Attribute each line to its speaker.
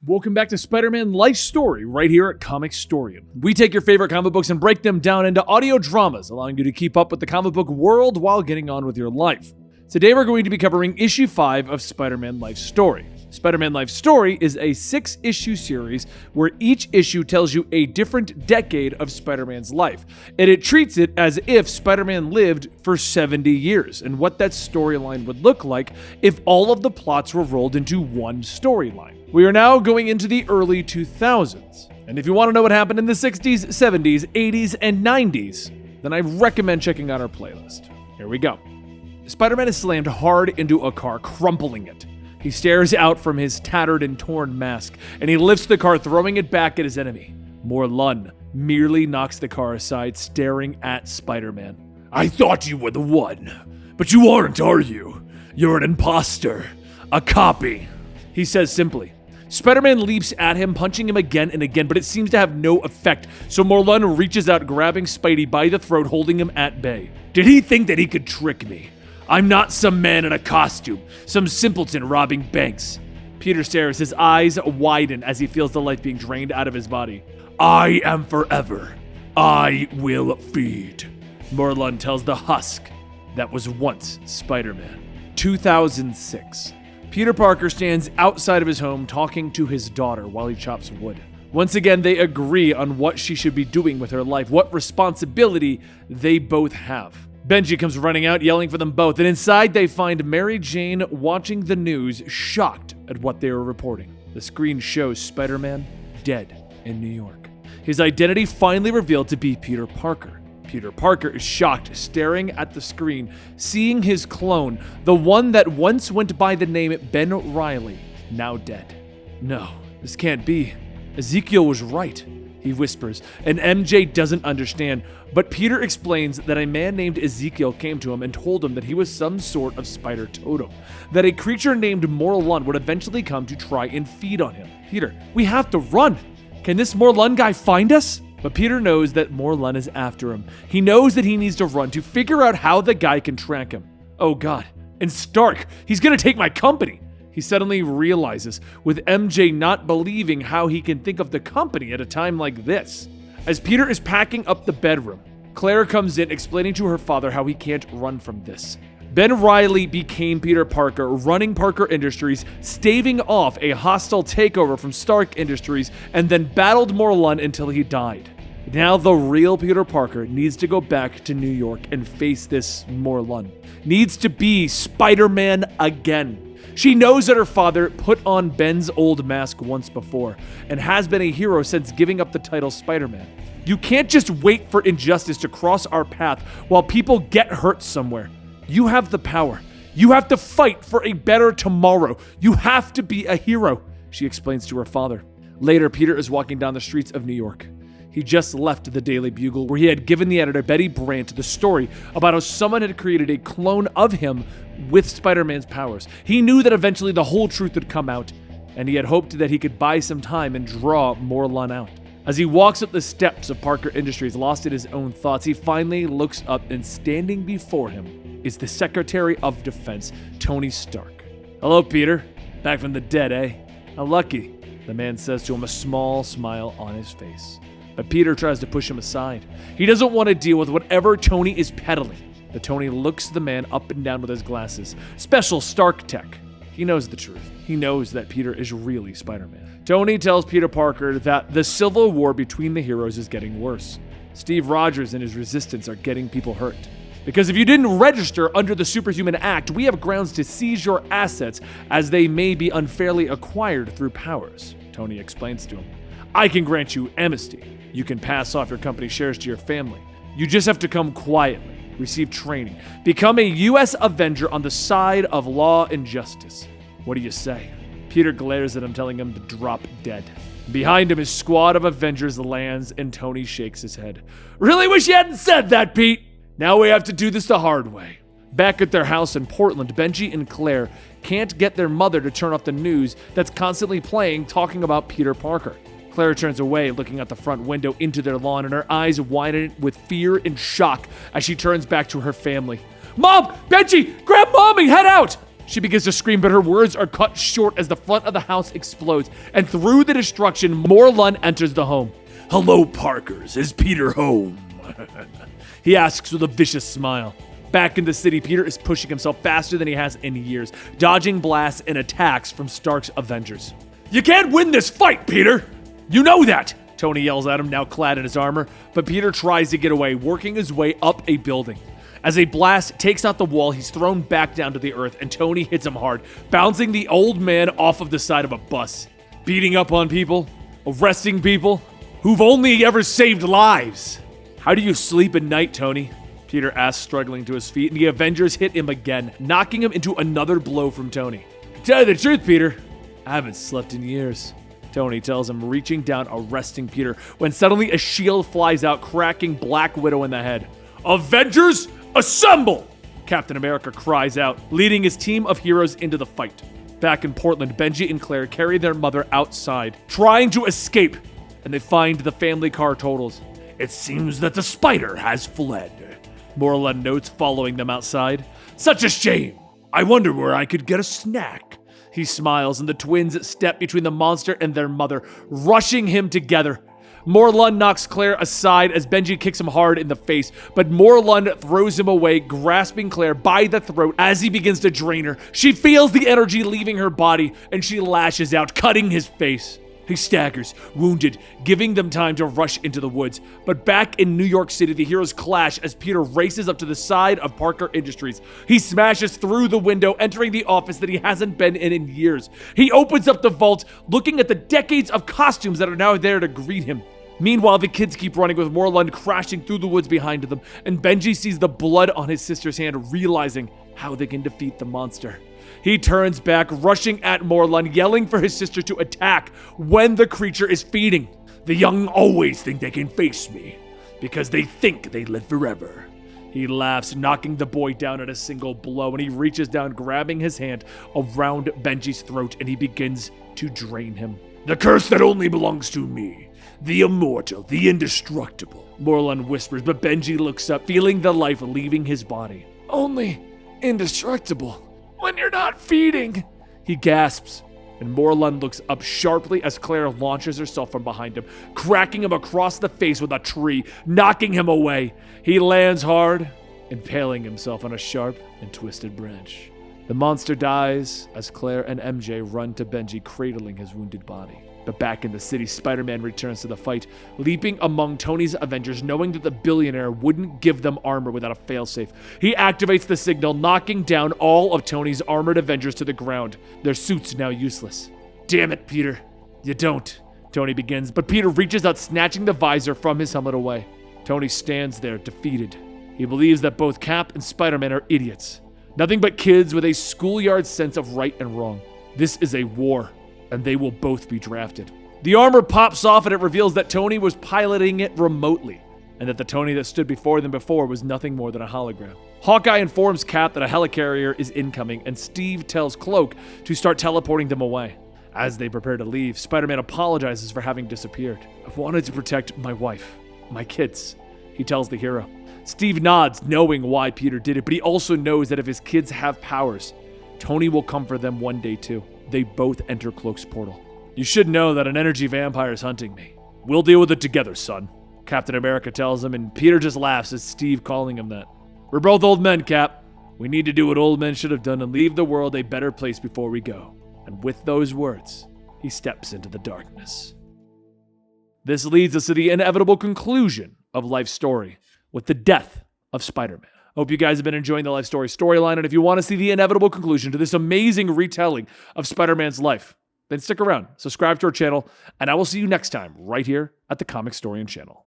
Speaker 1: Welcome back to Spider-Man Life Story right here at Comicstorian. We take your favorite comic books and break them down into audio dramas, allowing you to keep up with the comic book world while getting on with your life. Today we're going to be covering issue 5 of Spider-Man Life Story. Spider-Man Life Story is a 6-issue series where each issue tells you a different decade of Spider-Man's life, and it treats it as if Spider-Man lived for 70 years, and what that storyline would look like if all of the plots were rolled into one storyline. We are now going into the early 2000s, and if you want to know what happened in the 60s, 70s, 80s, and 90s, then I recommend checking out our playlist. Here we go. Spider-Man is slammed hard into a car, crumpling it. He stares out from his tattered and torn mask, and he lifts the car, throwing it back at his enemy. Morlun merely knocks the car aside, staring at Spider-Man.
Speaker 2: I thought you were the one, but you aren't, are you? You're an imposter, a copy,
Speaker 1: he says simply. Spider-Man leaps at him, punching him again and again, but it seems to have no effect, so Morlun reaches out, grabbing Spidey by the throat, holding him at bay.
Speaker 2: Did he think that he could trick me? I'm not some man in a costume, some simpleton robbing banks.
Speaker 1: Peter stares, his eyes widen as he feels the life being drained out of his body.
Speaker 2: I am forever. I will feed,
Speaker 1: Morlun tells the husk that was once Spider-Man. 2006. Peter Parker stands outside of his home talking to his daughter while he chops wood. Once again, they agree on what she should be doing with her life, what responsibility they both have. Benji comes running out, yelling for them both, and inside they find Mary Jane watching the news, shocked at what they were reporting. The screen shows Spider-Man dead in New York. His identity finally revealed to be Peter Parker. Peter Parker is shocked, staring at the screen, seeing his clone, the one that once went by the name Ben Reilly, now dead. No, this can't be. Ezekiel was right, he whispers, and MJ doesn't understand, but Peter explains that a man named Ezekiel came to him and told him that he was some sort of spider totem, that a creature named Morlun would eventually come to try and feed on him. Peter, we have to run! Can this Morlun guy find us? But Peter knows that Morlun is after him. He knows that he needs to run to figure out how the guy can track him. Oh God, and Stark, he's gonna take my company! He suddenly realizes, with MJ not believing how he can think of the company at a time like this. As Peter is packing up the bedroom, Claire comes in explaining to her father how he can't run from this. Ben Reilly became Peter Parker, running Parker Industries, staving off a hostile takeover from Stark Industries, and then battled Morlun until he died. Now the real Peter Parker needs to go back to New York and face this Morlun. Needs to be Spider-Man again. She knows that her father put on Ben's old mask once before, and has been a hero since giving up the title Spider-Man. You can't just wait for injustice to cross our path while people get hurt somewhere. You have the power. You have to fight for a better tomorrow. You have to be a hero, she explains to her father. Later, Peter is walking down the streets of New York. He just left the Daily Bugle, where he had given the editor Betty Brant the story about how someone had created a clone of him with Spider-Man's powers. He knew that eventually the whole truth would come out, and he had hoped that he could buy some time and draw Morlun out. As he walks up the steps of Parker Industries, lost in his own thoughts, he finally looks up, and standing before him is the Secretary of Defense, Tony Stark. Hello, Peter. Back from the dead, eh? How lucky, the man says to him, a small smile on his face. But Peter tries to push him aside. He doesn't want to deal with whatever Tony is peddling. But Tony looks the man up and down with his glasses. Special Stark tech. He knows the truth. He knows that Peter is really Spider-Man. Tony tells Peter Parker that the civil war between the heroes is getting worse. Steve Rogers and his resistance are getting people hurt. Because if you didn't register under the Superhuman Act, we have grounds to seize your assets as they may be unfairly acquired through powers, Tony explains to him. I can grant you amnesty. You can pass off your company shares to your family. You just have to come quietly, receive training, become a U.S. Avenger on the side of law and justice. What do you say? Peter glares at him, telling him to drop dead. Behind him, his squad of Avengers lands, and Tony shakes his head. Really wish you hadn't said that, Pete! Now we have to do this the hard way. Back at their house in Portland, Benji and Claire can't get their mother to turn off the news that's constantly playing, talking about Peter Parker. Claire turns away, looking out the front window into their lawn, and her eyes widen with fear and shock as she turns back to her family. Mom! Benji! Grab Mommy! Head out! She begins to scream, but her words are cut short as the front of the house explodes, and through the destruction, Moreland enters the home.
Speaker 2: Hello, Parkers. Is Peter home?
Speaker 1: He asks with a vicious smile. Back in the city, Peter is pushing himself faster than he has in years, dodging blasts and attacks from Stark's Avengers.
Speaker 2: You can't win this fight, Peter! You know that!
Speaker 1: Tony yells at him, now clad in his armor, but Peter tries to get away, working his way up a building. As a blast takes out the wall, he's thrown back down to the earth, and Tony hits him hard, bouncing the old man off of the side of a bus. Beating up on people, arresting people, who've only ever saved lives. How do you sleep at night, Tony? Peter asks, struggling to his feet, and the Avengers hit him again, knocking him into another blow from Tony. To tell you the truth, Peter, I haven't slept in years. Tony tells him, reaching down, arresting Peter, when suddenly a shield flies out, cracking Black Widow in the head.
Speaker 2: Avengers, assemble!
Speaker 1: Captain America cries out, leading his team of heroes into the fight. Back in Portland, Benji and Claire carry their mother outside, trying to escape, and they find the family car totals.
Speaker 2: It seems that the spider has fled.
Speaker 1: Moreland notes, following them outside.
Speaker 2: Such a shame. I wonder where I could get a snack.
Speaker 1: He smiles, and the twins step between the monster and their mother, rushing him together. Moreland knocks Claire aside as Benji kicks him hard in the face, but Moreland throws him away, grasping Claire by the throat as he begins to drain her. She feels the energy leaving her body, and she lashes out, cutting his face. He staggers, wounded, giving them time to rush into the woods. But back in New York City, the heroes clash as Peter races up to the side of Parker Industries. He smashes through the window, entering the office that he hasn't been in years. He opens up the vault, looking at the decades of costumes that are now there to greet him. Meanwhile, the kids keep running, with Moreland crashing through the woods behind them, and Benji sees the blood on his sister's hand, realizing how they can defeat the monster. He turns back, rushing at Moreland, yelling for his sister to attack when the creature is feeding.
Speaker 2: The young always think they can face me, because they think they live forever.
Speaker 1: He laughs, knocking the boy down at a single blow, and he reaches down, grabbing his hand around Benji's throat, and he begins to drain him.
Speaker 2: The curse that only belongs to me. The immortal, the indestructible.
Speaker 1: Moreland whispers, but Benji looks up, feeling the life leaving his body.
Speaker 2: Only indestructible. When you're not feeding,
Speaker 1: he gasps, and Moreland looks up sharply as Claire launches herself from behind him, cracking him across the face with a tree, knocking him away. He lands hard, impaling himself on a sharp and twisted branch. The monster dies as Claire and MJ run to Benji, cradling his wounded body. But back in the city, Spider-Man returns to the fight, leaping among Tony's Avengers, knowing that the billionaire wouldn't give them armor without a failsafe. He activates the signal, knocking down all of Tony's armored Avengers to the ground, their suits now useless. Damn it, Peter. You don't. Tony begins, but Peter reaches out, snatching the visor from his helmet away. Tony stands there, defeated. He believes that both Cap and Spider-Man are idiots. Nothing but kids with a schoolyard sense of right and wrong. This is a war, and they will both be drafted. The armor pops off, and it reveals that Tony was piloting it remotely, and that the Tony that stood before them before was nothing more than a hologram. Hawkeye informs Cap that a helicarrier is incoming, and Steve tells Cloak to start teleporting them away. As they prepare to leave, Spider-Man apologizes for having disappeared. I wanted to protect my wife, my kids, he tells the hero. Steve nods, knowing why Peter did it, but he also knows that if his kids have powers, Tony will come for them one day too. They both enter Cloak's portal. You should know that an energy vampire is hunting me. We'll deal with it together, son, Captain America tells him, and Peter just laughs at Steve calling him that. We're both old men, Cap. We need to do what old men should have done and leave the world a better place before we go. And with those words, he steps into the darkness. This leads us to the inevitable conclusion of Life's story, with the death of Spider-Man. Hope you guys have been enjoying the Life Story storyline, and if you want to see the inevitable conclusion to this amazing retelling of Spider-Man's life, then stick around, subscribe to our channel, and I will see you next time right here at the Comicstorian channel.